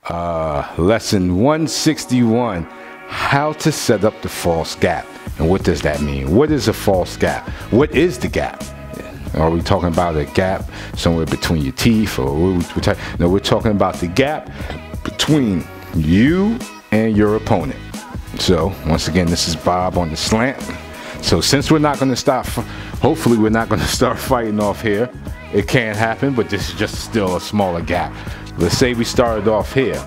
Lesson 161, how to set up the false gap. And what does that mean? What is a false gap? What is the gap? Are we talking about a gap somewhere between your teeth, or no, we're talking about the gap between you and your opponent. So once again, this is Bob on the slant. So since we're not going to stop, hopefully we're not going to start fighting off here. It can happen, but this is just still a smaller gap. Let's say we started off here.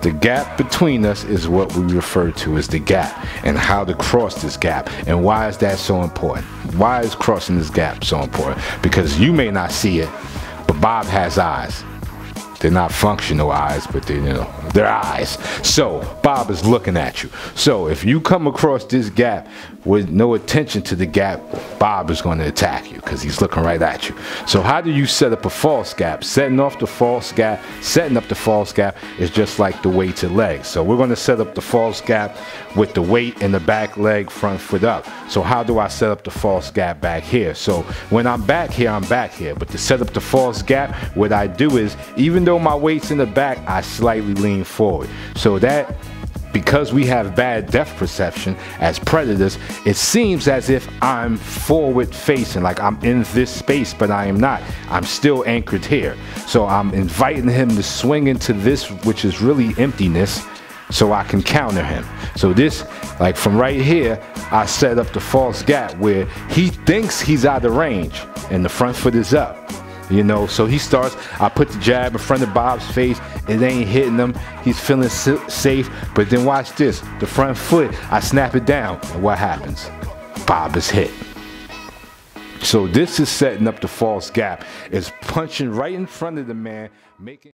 The gap between us is what we refer to as the gap, and how to cross this gap. And why is that so important? Why is crossing this gap so important? Because you may not see it, but Bob has eyes. They're not functional eyes, but they're eyes. So Bob is looking at you. So if you come across this gap with no attention to the gap, Bob is going to attack you because he's looking right at you. So how do you set up a false gap? Setting up the false gap is just like the weight to legs. So we're going to set up the false gap with the weight in the back leg, front foot up. So how do I set up the false gap back here? So when I'm back here, I'm back here. But to set up the false gap, what I do is, even though my weight's in the back, I slightly lean forward. So that, because we have bad depth perception as predators, it seems as if I'm forward facing, like I'm in this space, but I am not. I'm still anchored here. So I'm inviting him to swing into this, which is really emptiness, so I can counter him. So this, like from right here, I set up the false gap where he thinks he's out of range and the front foot is up. So he starts, I put the jab in front of Bob's face, it ain't hitting him, he's feeling safe, but then watch this, the front foot, I snap it down, and what happens? Bob is hit. So this is setting up the false gap, is punching right in front of the man, making